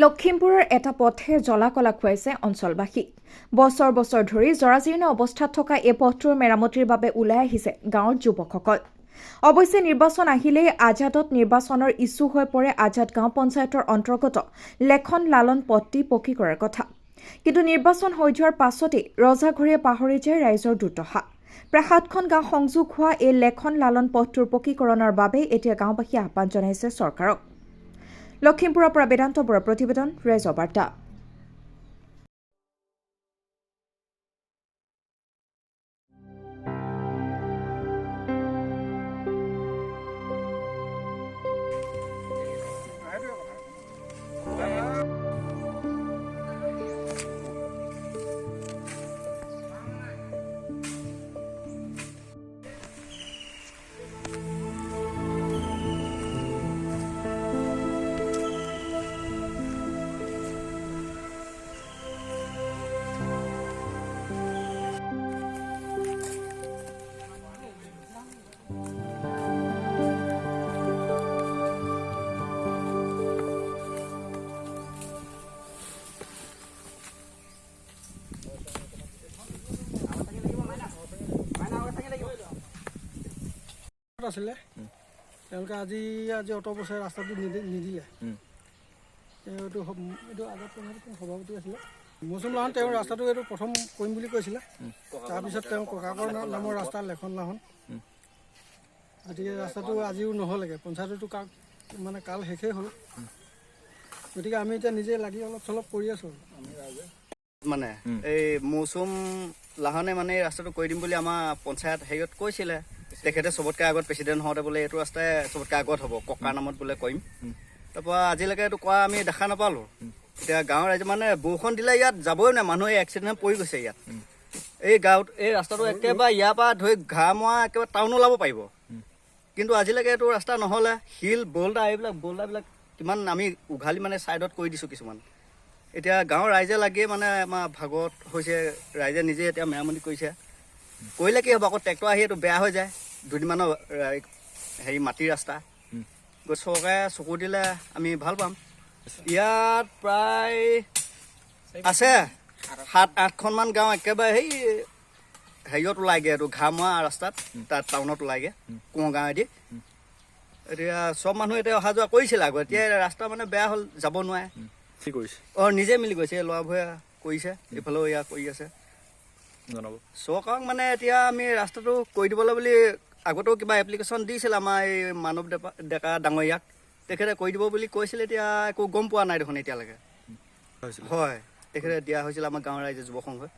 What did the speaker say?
লখিমপুৰৰ এটা পথে জ্বলা-কলা খুৱাইছে অঞ্চলবাসীক। বছৰ বছৰ ধৰি জৰাজীৰ্ণ অৱস্থাত থকা এই পথটোৰ মেৰামতিৰ বাবে ওলাই আহিছে গাঁৱৰ যুৱকসকল। অৱশ্যে নিৰ্বাচন আহিলেই আজাদত নিৰ্বাচনৰ ইছ্যু হৈ পৰে আজাদ গাঁও পঞ্চায়তৰ অন্তৰ্গত লেখন লালন পথটি পকী কৰাৰ কথা। কিন্তু নিৰ্বাচন হৈ যোৱাৰ পাছতেই ৰজাঘৰীয়ে পাহৰি যায় ৰাইজৰ দুৰ্দশা। প্ৰায় 7খন গাঁও সংযোগ হোৱা এই লেখন লালন পথটোৰ পকীকৰণৰ বাবে এতিয়া গাঁওবাসীয়ে আহ্বান জনাইছে চৰকাৰক। লখিমপুৰৰ পৰা বেদান্ত বৰাৰ প্ৰতিবেদন, ৰাইজৰ বাৰ্তা। আছিলে তেওঁলোকে আজি অত বছৰ ৰাস্তাটো নিদিলে। এইটো আগত সভাপতি আছিলে মৌচুম লাহন, তেওঁ ৰাস্তাটো এইটো প্ৰথম কৰিম বুলি কৈছিলে। তাৰপিছত তেওঁ ককাকৰ নামৰ ৰাস্তা লেখন লাহন, গতিকে ৰাস্তাটো আজিও নহ'লেগৈ। পঞ্চায়ততো কাল শেষেই হ'ল। গতিকে আমি এতিয়া নিজে লাগি অলপ চলপ কৰি আছোঁ। মানে এই মৌচুম লাহনে মানে এই ৰাস্তাটো কৰি দিম বুলি আমাৰ পঞ্চায়ত হেৰিয়ত কৈছিলে। তেখেতে চবতকৈ আগত প্ৰেচিডেণ্ট হওঁতে বোলে এইটো ৰাস্তাই চবতকৈ আগত হ'ব, ককাৰ নামত বোলে কৰিম। তাৰপৰা আজিলৈকে এইটো কৰা আমি দেখা নাপালোঁ। এতিয়া গাঁৱৰ ৰাইজে মানে বৰষুণ দিলে ইয়াত যাবই নাই, মানুহ এই এক্সিডেণ্ট পৰি গৈছে ইয়াত। এই গাঁৱত এই ৰাস্তাটো একেবাৰে ইয়াৰ পৰা ধৰি ঘামৰা একেবাৰে টাউন ওলাব পাৰিব, কিন্তু আজিলৈকে এইটো ৰাস্তা নহ'লে। শিল বোল্ডাৰবিলাক কিমান আমি উঘালি মানে ছাইডত কৰি দিছোঁ কিছুমান। এতিয়া গাঁৱৰ ৰাইজে লাগিয়ে মানে আমাৰ ভাগত হৈছে, ৰাইজে নিজে এতিয়া মেৰামতি কৰিছে। কৰিলে কি হ'ব, আকৌ ট্ৰেক্টৰ আহি এইটো বেয়া হৈ যায়। দুদিনমানৰ হেৰি মাটিৰ ৰাস্তা গৈ চৰকাৰে চকু দিলে আমি ভাল পাম। ইয়াত প্ৰায় আছে 7-8খনমান গাঁও একেবাৰে সেই হেৰিয়ত ওলাইগৈ, এইটো ঘামৰা ৰাস্তাত, তাত টাউনত ওলাইগৈ কোঁৱৰ গাঁৱেদি। এতিয়া চব মানুহ এতিয়া অহা যোৱা কৰিছিলে আগত, এতিয়া ৰাস্তা মানে বেয়া হ'ল, যাব নোৱাৰে। কি কৰিছে? নিজে মিলি গৈছে, এই ল'ৰাবোৰে কৰিছে, এইফালেও এয়া কৰি আছে। জনাব চৰকাৰক মানে এতিয়া আমি ৰাস্তাটো কৰি দিবলৈ বুলি আগতেও কিবা এপ্লিকেশ্যন দিছিলে আমাৰ এই মানৱ ডেকা ডাঙৰীয়াক, তেখেতে কৰি দিব বুলি কৈছিলে। এতিয়া একো গম পোৱা নাই দেখোন এতিয়ালৈকে। হয়, তেখেতে দিয়া হৈছিলে আমাৰ গাঁৱৰ ৰাইজে যুৱ সংঘই।